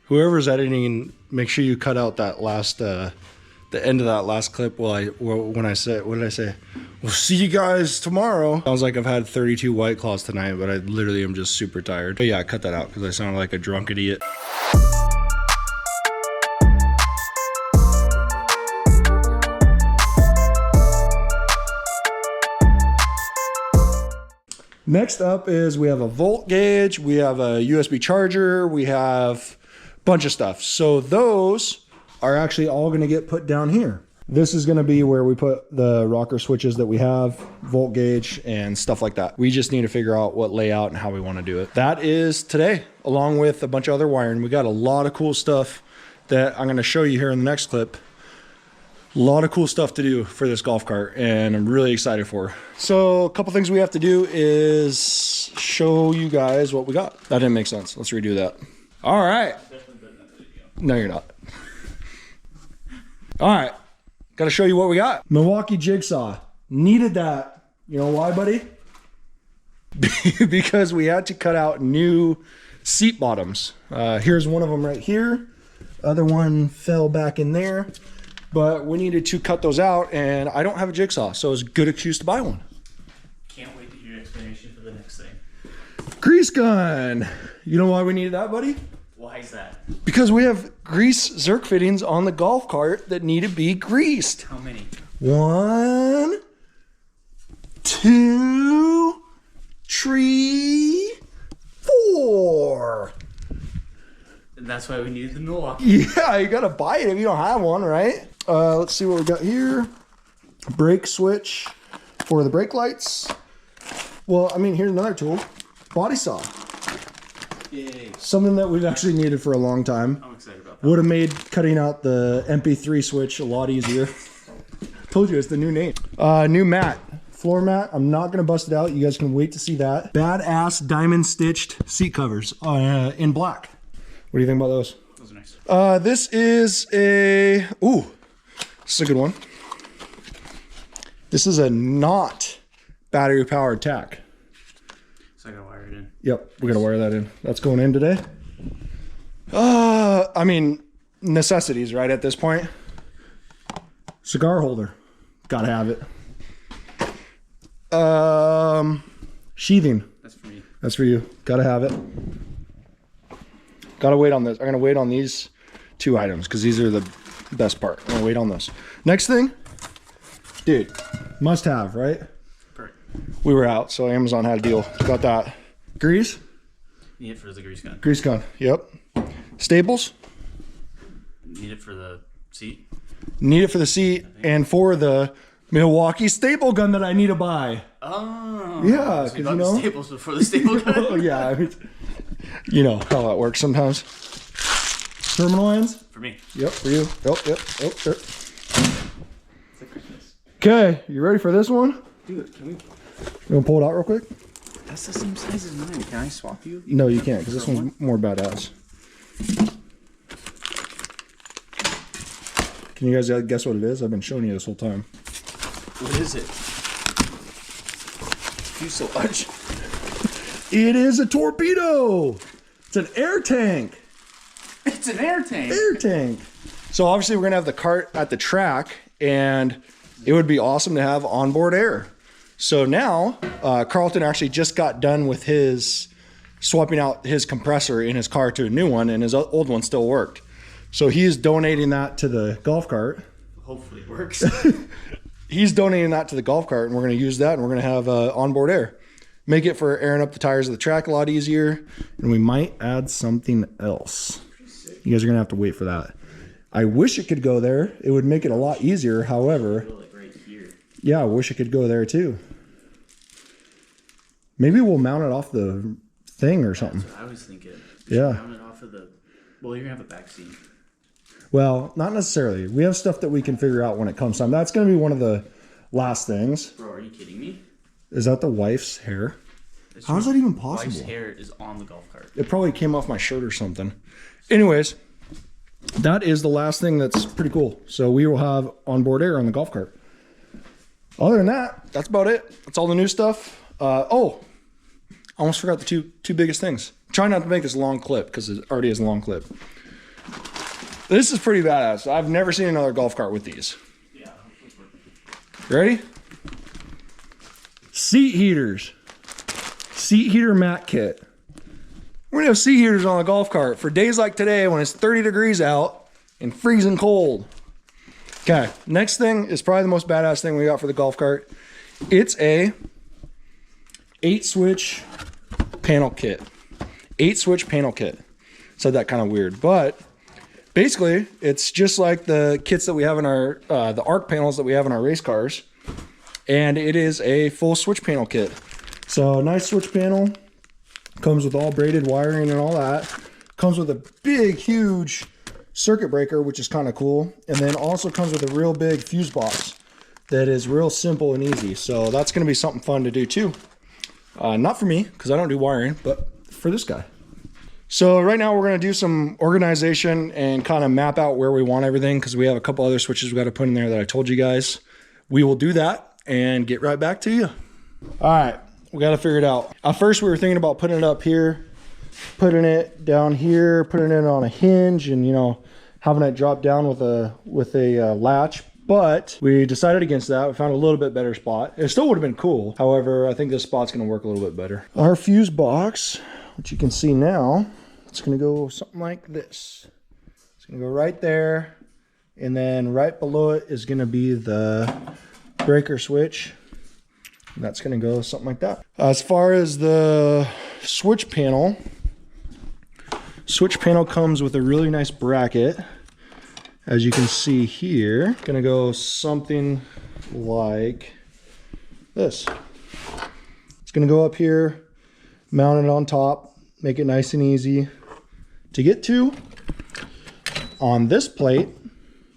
Whoever's editing, make sure you cut out that last, the end of that last clip when I said, what did I say? We'll see you guys tomorrow. Sounds like I've had 32 White Claws tonight, but I literally am just super tired. But yeah, I cut that out because I sounded like a drunk idiot. Next up is we have a volt gauge, we have a USB charger, we have a bunch of stuff. So those are actually all gonna get put down here. This is gonna be where we put the rocker switches that we have, volt gauge and stuff like that. We just need to figure out what layout and how we wanna do it. That is today, along with a bunch of other wiring. We got a lot of cool stuff that I'm gonna show you here in the next clip. A lot of cool stuff to do for this golf cart, and I'm really excited for. So a couple things we have to do is show you guys what we got. That didn't make sense. Let's redo that. All right. No, you're not. All right. Got to show you what we got. Milwaukee jigsaw. Needed that. You know why, buddy? Because we had to cut out new seat bottoms. Here's one of them right here. Other one fell back in there. But we needed to cut those out, and I don't have a jigsaw, so it's a good excuse to buy one. Can't wait to hear your explanation for the next thing. Grease gun. You know why we needed that, buddy? Why is that? Because we have grease Zerk fittings on the golf cart that need to be greased. How many? 1, 2, 3, 4. And that's why we needed the Milwaukee. Yeah, you gotta buy it if you don't have one, right? Let's see what we got here. Brake switch for the brake lights. Well, I mean, here's another tool. Body saw. Yay. Something that we've actually needed for a long time. I'm excited about that. Would have made cutting out the MP3 switch a lot easier. Told you, it's the new name. New mat. Floor mat. I'm not gonna bust it out. You guys can wait to see that. Badass diamond stitched seat covers in black. What do you think about those? Those are nice. This is a, ooh, this is a good one. This is a not battery powered tack. So I gotta wire it in. Yep, we're gonna wire that in. That's going in today. I mean, necessities, right, at this point. Cigar holder, gotta have it. Sheathing. That's for me. That's for you, gotta have it. Gotta wait on this. I'm gonna wait on these 2 items because these are the best part. I'm gonna wait on this. Next thing, dude, must have, right? Perfect. We were out, so Amazon had a deal. Got that. Grease. Need it for the grease gun. Grease gun. Yep. Staples. Need it for the seat. Need it for the seat and for the Milwaukee staple gun that I need to buy. Oh. Yeah, so you because got you know. the staples before the staple gun. Oh yeah, I mean, you know how that works sometimes. Terminal ends. For me. Yep, for you. Yep. Okay, you ready for this one? Dude, can we? You want to pull it out real quick? That's the same size as mine. Can I swap you? No, you can't, because this one's more badass. Can you guys guess what it is? I've been showing you this whole time. What is it? Fuselage. It is a torpedo. It's an air tank. It's an air tank. Air tank. So obviously we're gonna have the cart at the track, and it would be awesome to have onboard air. So now Carlton actually just got done with his swapping out his compressor in his car to a new one, and his old one still worked. So he's donating that to the golf cart. Hopefully it works. He's donating that to the golf cart, and we're going to use that, and we're going to have onboard air. Make it for airing up the tires of the track a lot easier, and we might add something else. You guys are going to have to wait for that. I wish it could go there. It would make it a lot easier. However, Right here. yeah, I wish it could go there too. Maybe we'll mount it off the thing or something. That's what I was thinking. Yeah. Mount it off of the. Well, you're gonna have a back seat. Well, not necessarily. We have stuff that we can figure out when it comes time. That's going to be one of the last things. Bro, are you kidding me? Is that the wife's hair? How is that even possible? Wife's hair is on the golf cart. It probably came off my shirt or something. Anyways, that is the last thing that's pretty cool. So we will have onboard air on the golf cart. Other than that, that's about it. That's all the new stuff. Oh, I almost forgot the two biggest things. Try not to make this a long clip because it already is a long clip. This is pretty badass. I've never seen another golf cart with these. Yeah. Ready? Seat heaters. Seat heater mat kit. We're gonna have seat heaters on a golf cart for days like today when it's 30 degrees out and freezing cold. Okay, next thing is probably the most badass thing we got for the golf cart. It's a 8-switch panel kit. 8-switch panel kit. Said that kind of weird, but basically it's just like the kits that we have in our, the arc panels that we have in our race cars. And it is a full switch panel kit. So nice switch panel. Comes with all braided wiring and all that. Comes with a big, huge circuit breaker, which is kind of cool. And then also comes with a real big fuse box that is real simple and easy. So that's going to be something fun to do too. Not for me, because I don't do wiring, but for this guy. So right now we're going to do some organization and kind of map out where we want everything, because we have a couple other switches we got to put in there that I told you guys. We will do that and get right back to you. All right. We got to figure it out. At first we were thinking about putting it up here, putting it down here, putting it on a hinge, and, you know, having it drop down with a latch. But we decided against that. We found a little bit better spot. It still would have been cool. However, I think this spot's going to work a little bit better. Our fuse box, which you can see now, it's going to go something like this. It's going to go right there. And then right below it is going to be the breaker switch. That's going to go something like that. As far as the switch panel comes with a really nice bracket. As you can see here, going to go something like this. It's going to go up here, mount it on top, make it nice and easy to get to. On this plate,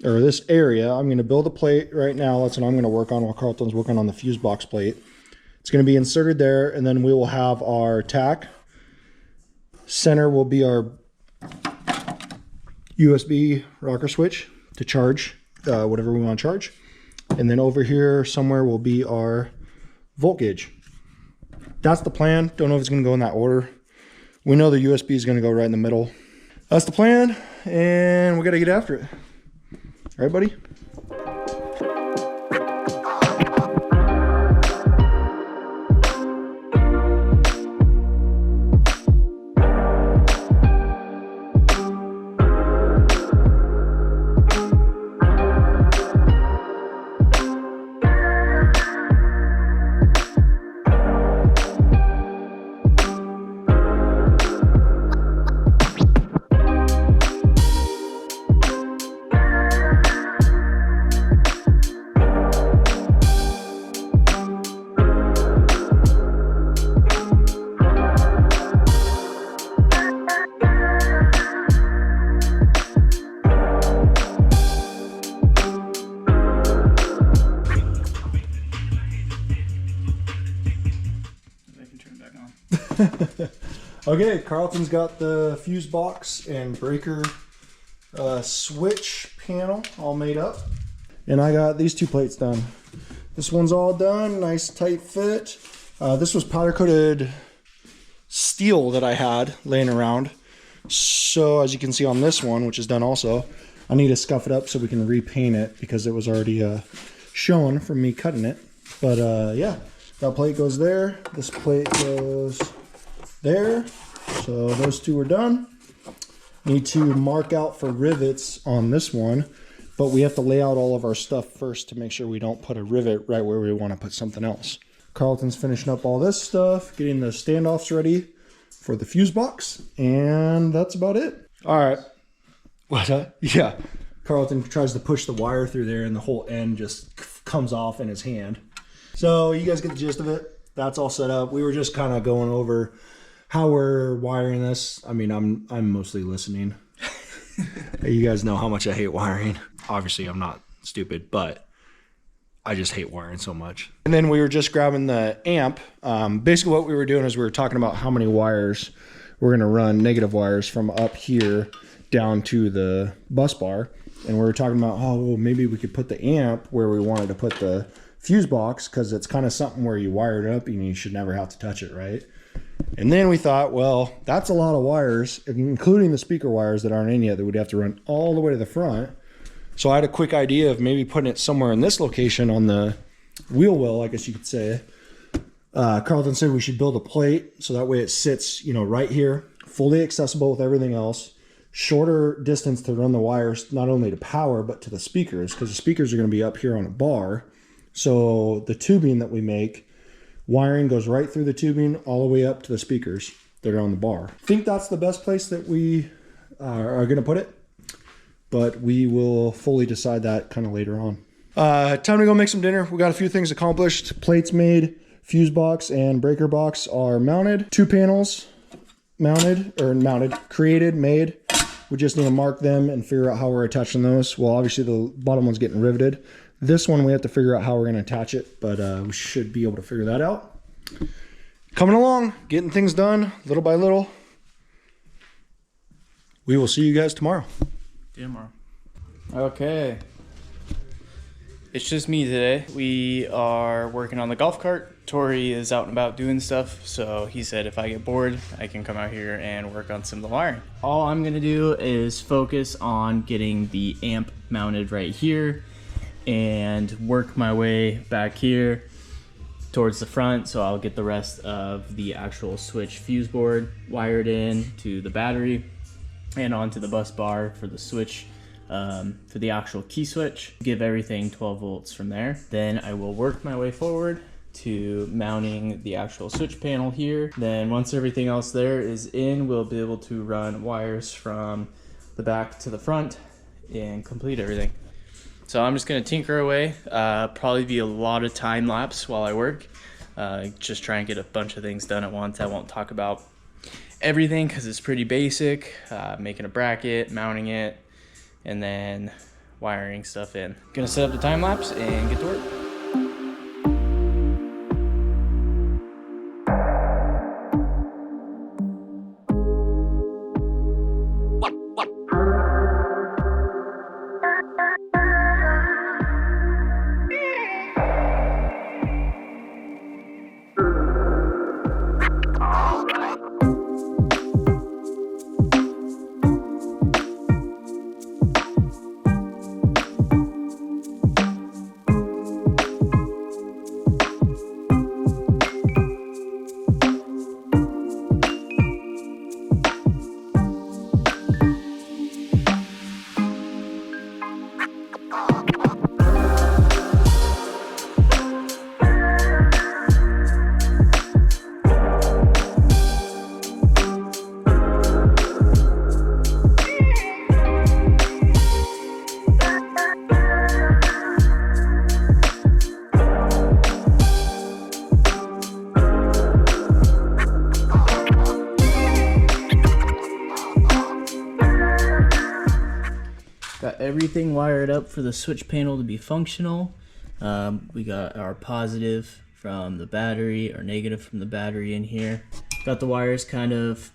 or this area, I'm going to build a plate right now. That's what I'm going to work on while Carlton's working on the fuse box plate. It's going to be inserted there, and then we will have our tack. Center will be our USB rocker switch to charge whatever we want to charge. And then over here somewhere will be our volt gauge. That's the plan. Don't know if it's going to go in that order. We know the USB is going to go right in the middle. That's the plan, and we got to get after it. All right, buddy? Okay, Carlton's got the fuse box and breaker switch panel all made up. And I got these two plates done. This one's all done, nice tight fit. This was powder coated steel that I had laying around. So as you can see on this one, which is done also, I need to scuff it up so we can repaint it because it was already shown from me cutting it. But yeah, that plate goes there. This plate goes there. So those two are done. Need to mark out for rivets on this one, but we have to lay out all of our stuff first to make sure we don't put a rivet right where we want to put something else. Carlton's finishing up all this stuff, getting the standoffs ready for the fuse box, and that's about it. All right. What? Yeah. Carlton tries to push the wire through there and the whole end just comes off in his hand. So you guys get the gist of it. That's all set up. We were just kind of going over how we're wiring this. I mean, I'm mostly listening. You guys know how much I hate wiring. Obviously, I'm not stupid, but I just hate wiring so much. And then we were just grabbing the amp. Basically what we were doing is we were talking about how many wires we're gonna run, negative wires from up here down to the bus bar. And we were talking about, oh, well, maybe we could put the amp where we wanted to put the fuse box, because it's kind of something where you wire it up and you should never have to touch it, right? And then we thought, well, that's a lot of wires, including the speaker wires that aren't in yet, that we'd have to run all the way to the front. So I had a quick idea of maybe putting it somewhere in this location on the wheel well, I guess you could say. Carlton said we should build a plate so that way it sits, you know, right here, fully accessible with everything else. Shorter distance to run the wires, not only to power, but to the speakers, because the speakers are going to be up here on a bar. So the tubing that we make, wiring goes right through the tubing all the way up to the speakers that are on the bar. I think that's the best place that we are going to put it, but we will fully decide that kind of later on. Time to go make some dinner. We got a few things accomplished. Plates made, fuse box and breaker box are mounted. 2 panels created, made. We just need to mark them and figure out how we're attaching those. Well, obviously the bottom one's getting riveted. This one we have to figure out how we're going to attach it, but we should be able to figure that out. Coming along, getting things done little by little. We will see you guys tomorrow. See you tomorrow. Okay. It's just me today. We are working on the golf cart. Tori is out and about doing stuff, so he said if I get bored, I can come out here and work on some of the wiring. All I'm gonna do is focus on getting the amp mounted right here and work my way back here towards the front, so I'll get the rest of the actual switch fuse board wired in to the battery and onto the bus bar for the switch, for the actual key switch. Give everything 12 volts from there. Then I will work my way forward to mounting the actual switch panel here. Then once everything else there is in, we'll be able to run wires from the back to the front and complete everything. So I'm just gonna tinker away. Probably be a lot of time lapse while I work. Just try and get a bunch of things done at once. I won't talk about everything because it's pretty basic. Making a bracket, mounting it, and then wiring stuff in. Gonna set up the time lapse and get to work. Got everything wired up for the switch panel to be functional. We got our positive from the battery, our negative from the battery in here. Got the wires kind of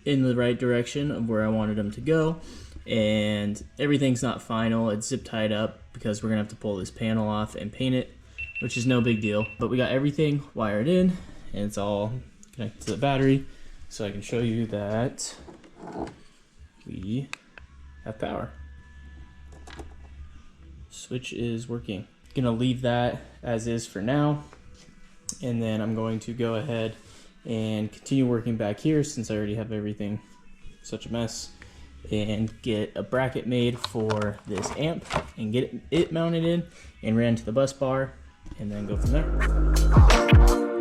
in the right direction of where I wanted them to go. And everything's not final, it's zip tied up because we're gonna have to pull this panel off and paint it, which is no big deal. But we got everything wired in and it's all connected to the battery. So I can show you that we have power. Switch is working. Gonna leave that as is for now, and then I'm going to go ahead and continue working back here since I already have everything such a mess, and get a bracket made for this amp and get it mounted in and ran to the bus bar and then go from there.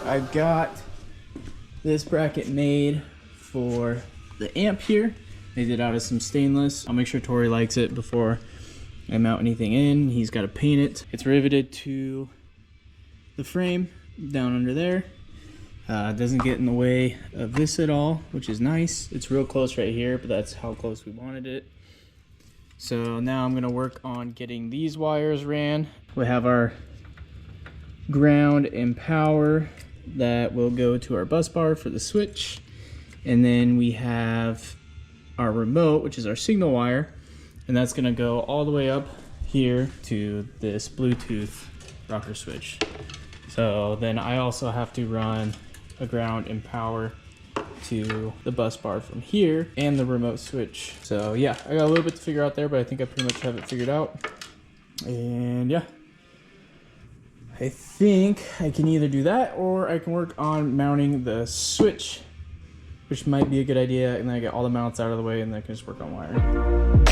I've got this bracket made for the amp here. Made it out of some stainless. I'll make sure Tori likes it before I mount anything in. He's got to paint it. It's riveted to the frame down under there. Doesn't get in the way of this at all, which is nice. It's real close right here, but that's how close we wanted it. So now I'm gonna work on getting these wires ran. We have our ground and power that will go to our bus bar for the switch. And then we have our remote, which is our signal wire. And that's gonna go all the way up here to this Bluetooth rocker switch. So then I also have to run a ground and power to the bus bar from here and the remote switch. So yeah, I got a little bit to figure out there, but I think I pretty much have it figured out. And yeah, I think I can either do that or I can work on mounting the switch, which might be a good idea. And then I get all the mounts out of the way and then I can just work on wiring.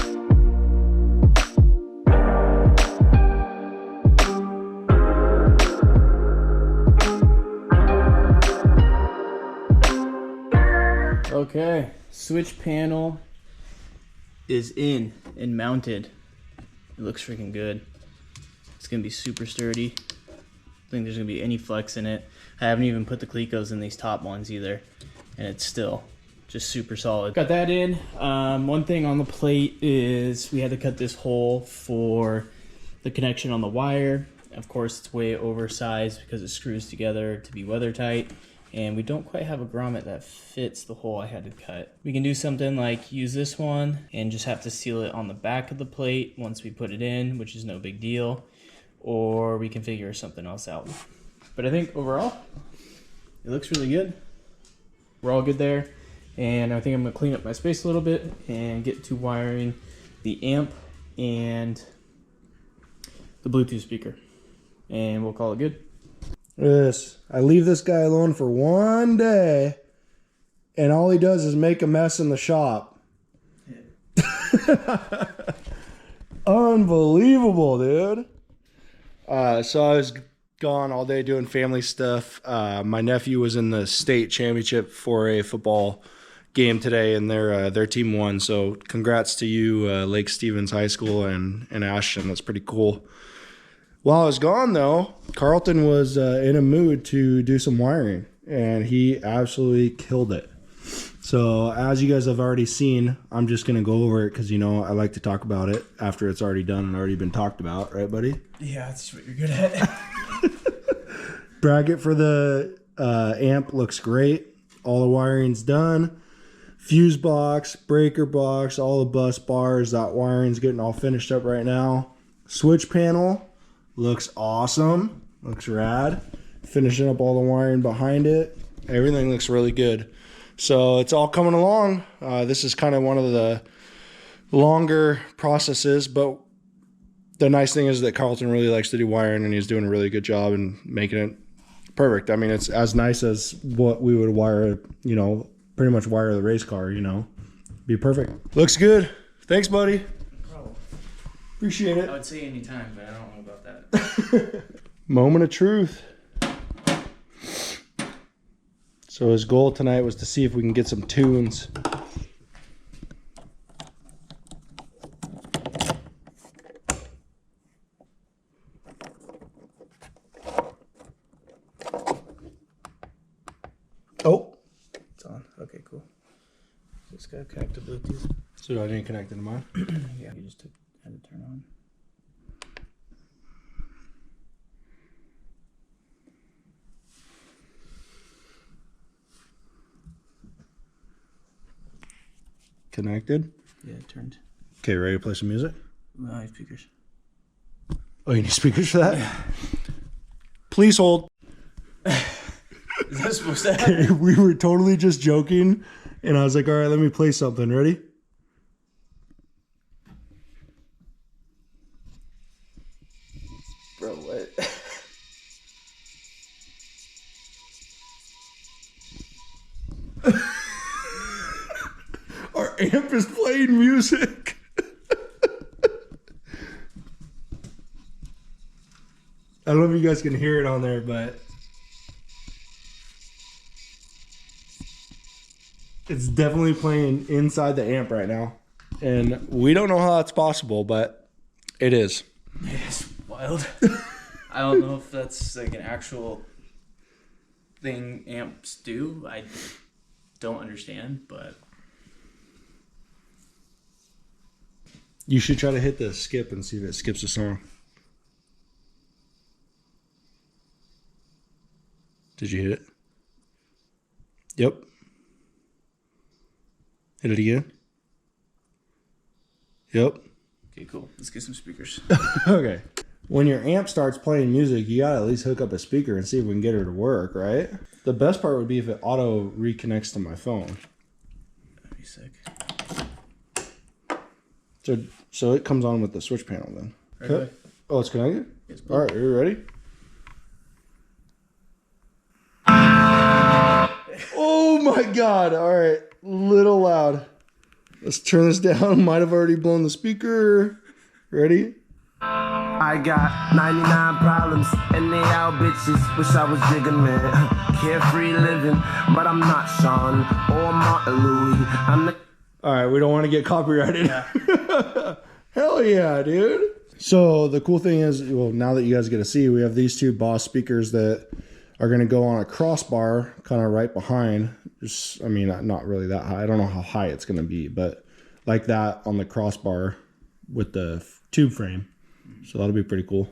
Okay, switch panel is in and mounted. It looks freaking good. It's gonna be super sturdy. I don't think there's gonna be any flex in it. I haven't even put the Clecos in these top ones either, and it's still just super solid. Got that in. One thing on the plate is we had to cut this hole for the connection on the wire. Of course, it's way oversized because it screws together to be weather tight. And we don't quite have a grommet that fits the hole I had to cut. We can do something like use this one and just have to seal it on the back of the plate once we put it in, which is no big deal. Or we can figure something else out. But I think overall, it looks really good. We're all good there. And I think I'm gonna clean up my space a little bit and get to wiring the amp and the Bluetooth speaker. And we'll call it good. Yes, I leave this guy alone for one day, and all he does is make a mess in the shop. Yeah. Unbelievable, dude. So I was gone all day doing family stuff. My nephew was in the state championship for a football game today, and their team won. So congrats to you, Lake Stevens High School and Ashton. That's pretty cool. While I was gone, though, Carlton was in a mood to do some wiring, and he absolutely killed it. So as you guys have already seen, I'm just going to go over it because, you know, I like to talk about it after it's already done and already been talked about. Right, buddy? Yeah, that's what you're good at. Bracket for the amp looks great. All the wiring's done. Fuse box, breaker box, all the bus bars, that wiring's getting all finished up right now. Switch panel. Looks awesome. Looks rad. Finishing up all the wiring behind it. Everything looks really good. So it's all coming along. This is kind of one of the longer processes, but the nice thing is that Carlton really likes to do wiring, and he's doing a really good job in making it perfect. I mean, it's as nice as what we would wire, you know, pretty much wire the race car, you know. Be perfect. Looks good. Thanks, buddy. Appreciate it. I would say anytime, but I don't know about that. Moment of truth. So his goal tonight was to see if we can get some tunes. Oh. It's on. Okay, cool. Just gotta connect to Bluetooth. So I didn't connect it to mine? Yeah, you just had to turn on. Connected? Yeah, it turned. Okay, ready to play some music? No, I have speakers. Oh, you need speakers for that? Yeah. Please hold. Is that supposed to happen? We were totally just joking, and I was like, all right, let me play something. Ready? Bro, what? Our amp is playing music. I don't know if you guys can hear it on there, but it's definitely playing inside the amp right now. And we don't know how that's possible, but it is. It's wild. I don't know if that's like an actual thing amps do. I don't understand, but You should try to hit the skip and see if it skips a song. Did you hit it? Yep. Hit it again. Yep. Okay, cool. Let's get some speakers. Okay. When your amp starts playing music, you gotta at least hook up a speaker and see if we can get her to work, right? The best part would be if it auto reconnects to my phone. That'd be sick. So it comes on with the switch panel then. Okay. Oh, it's connected? Yes, All right, are you ready? Oh my God. All right. Little loud. Let's turn this down. Might have already blown the speaker. Ready? I got 99 problems and they all bitches. Wish I was digging, man. Carefree living, but I'm not Sean or Martin Louis. I'm the All right, we don't want to get copyrighted. Yeah. Hell yeah, dude. So the cool thing is, well, now that you guys get to see, we have these two Boss speakers that are going to go on a crossbar kind of right behind. Just, I mean, not really that high. I don't know how high it's going to be, but like that on the crossbar with the tube frame. So that'll be pretty cool.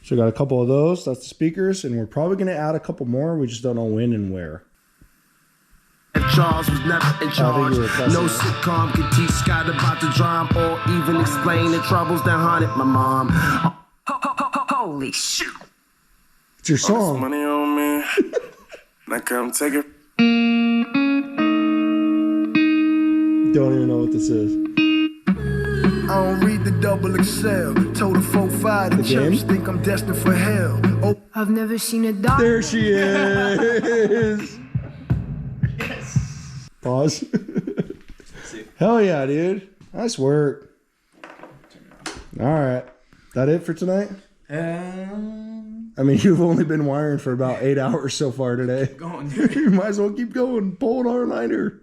So we got a couple of those. That's the speakers, and we're probably going to add a couple more. We just don't know when and where. Charles was never in charge. No sitcom could teach Scott about the drama or even explain the troubles that haunted my mom. Holy shit. It's your song. Money on me. Now come take it. Don't even know what this is. I don't read the double XL. Told a 4-5 the church think I'm destined for hell. Oh, I've never seen a dog. There she is. Pause. Hell yeah, dude. Nice work. All right. That it for tonight? I mean, you've only been wiring for about 8 hours so far today. Going, dude. You might as well keep going. Pull an all-nighter.